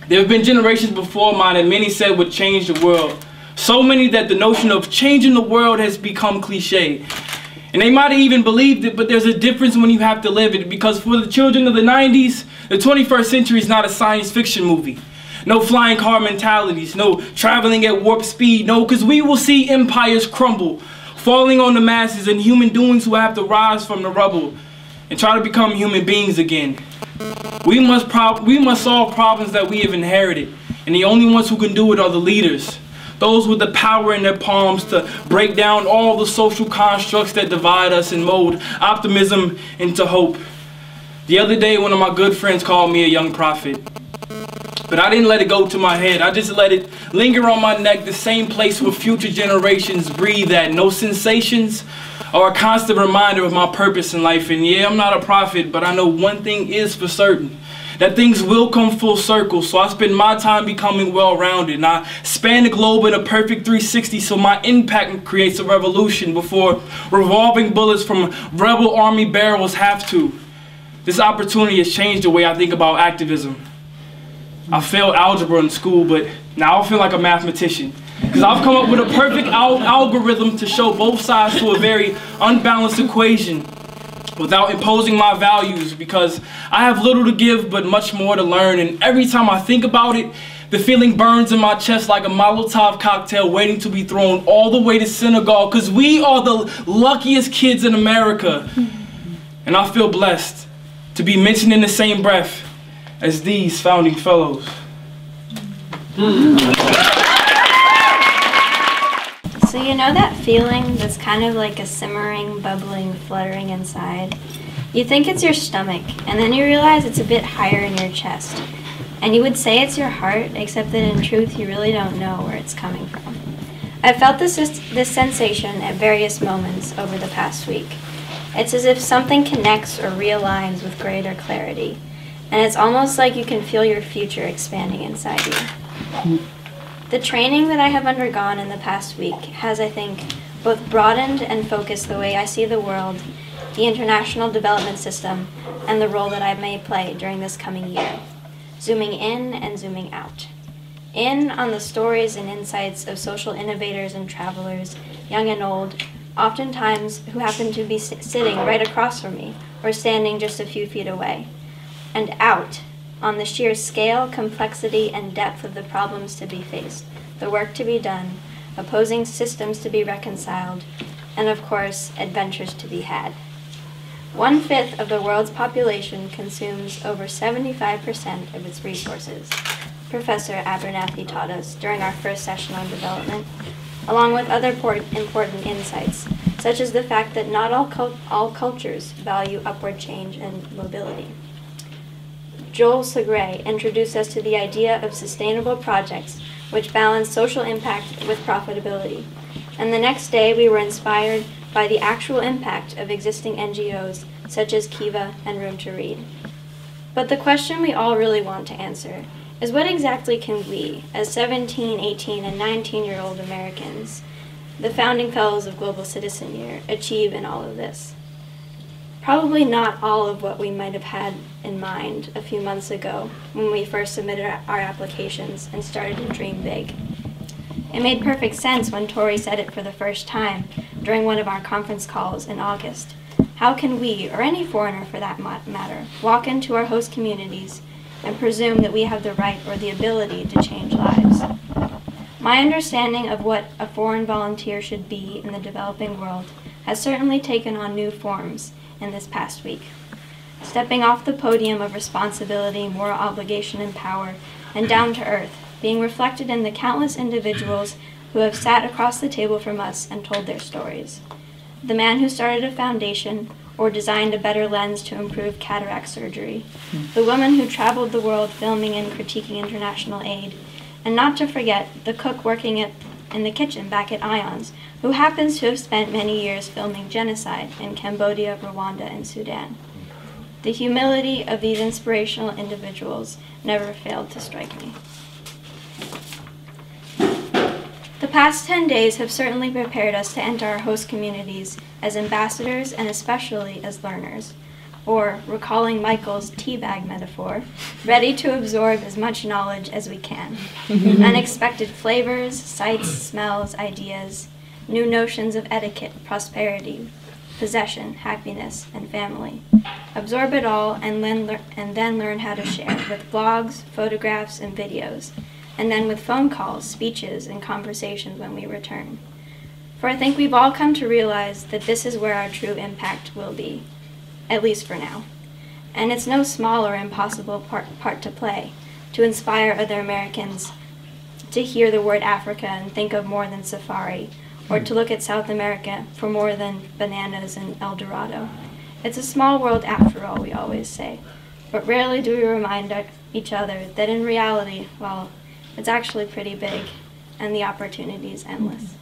There have been generations before mine that many said would change the world. So many that the notion of changing the world has become cliche. And they might have even believed it, but there's a difference when you have to live it, because for the children of the 90s, the 21st century is not a science fiction movie. No flying car mentalities, no traveling at warp speed, no, because we will see empires crumble, falling on the masses and human doings who have to rise from the rubble and try to become human beings again. We must solve problems that we have inherited, and the only ones who can do it are the leaders. Those with the power in their palms to break down all the social constructs that divide us and mold optimism into hope. The other day, one of my good friends called me a young prophet. But I didn't let it go to my head. I just let it linger on my neck, the same place where future generations breathe at. No sensations or a constant reminder of my purpose in life. And yeah, I'm not a prophet, but I know one thing is for certain. That things will come full circle, so I spend my time becoming well-rounded, and I span the globe in a perfect 360 so my impact creates a revolution before revolving bullets from rebel army barrels have to. This opportunity has changed the way I think about activism. I failed algebra in school, but now I feel like a mathematician, because I've come up with a perfect algorithm to show both sides to a very unbalanced equation, without imposing my values, because I have little to give but much more to learn, and every time I think about it, the feeling burns in my chest like a Molotov cocktail waiting to be thrown all the way to Senegal, because we are the luckiest kids in America. And I feel blessed to be mentioned in the same breath as these founding fellows. So you know that feeling that's kind of like a simmering, bubbling, fluttering inside? You think it's your stomach, and then you realize it's a bit higher in your chest. And you would say it's your heart, except that in truth you really don't know where it's coming from. I've felt this sensation at various moments over the past week. It's as if something connects or realigns with greater clarity. And it's almost like you can feel your future expanding inside you. The training that I have undergone in the past week has, I think, both broadened and focused the way I see the world, the international development system, and the role that I may play during this coming year, zooming in and zooming out. In on the stories and insights of social innovators and travelers, young and old, oftentimes who happen to be sitting right across from me or standing just a few feet away. And out on the sheer scale, complexity, and depth of the problems to be faced, the work to be done, opposing systems to be reconciled, and of course, adventures to be had. 1/5 of the world's population consumes over 75% of its resources, Professor Abernathy taught us during our first session on development, along with other important insights, such as the fact that not all cultures value upward change and mobility. Joel Segre introduced us to the idea of sustainable projects which balance social impact with profitability. And the next day we were inspired by the actual impact of existing NGOs such as Kiva and Room to Read. But the question we all really want to answer is what exactly can we, as 17, 18, and 19-year-old Americans, the founding fellows of Global Citizen Year, achieve in all of this? Probably not all of what we might have had in mind a few months ago when we first submitted our applications and started to dream big. It made perfect sense when Tori said it for the first time during one of our conference calls in August. How can we, or any foreigner for that matter, walk into our host communities and presume that we have the right or the ability to change lives? My understanding of what a foreign volunteer should be in the developing world has certainly taken on new forms in this past week. Stepping off the podium of responsibility, moral obligation, and power, and down to earth, being reflected in the countless individuals who have sat across the table from us and told their stories. The man who started a foundation or designed a better lens to improve cataract surgery. The woman who traveled the world filming and critiquing international aid. And not to forget, the cook working in the kitchen back at IONS, who happens to have spent many years filming genocide in Cambodia, Rwanda, and Sudan. The humility of these inspirational individuals never failed to strike me. The past 10 days have certainly prepared us to enter our host communities as ambassadors and especially as learners. or, recalling Michael's teabag metaphor, ready to absorb as much knowledge as we can. Unexpected flavors, sights, smells, ideas, new notions of etiquette, prosperity, possession, happiness, and family. Absorb it all and then learn how to share with blogs, photographs, and videos, and then with phone calls, speeches, and conversations when we return. For I think we've all come to realize that this is where our true impact will be, at least for now. And it's no small or impossible part to play, to inspire other Americans to hear the word Africa and think of more than safari, or to look at South America for more than bananas and El Dorado. It's a small world after all, we always say, but rarely do we remind each other that in reality, well, it's actually pretty big, and the opportunity is endless.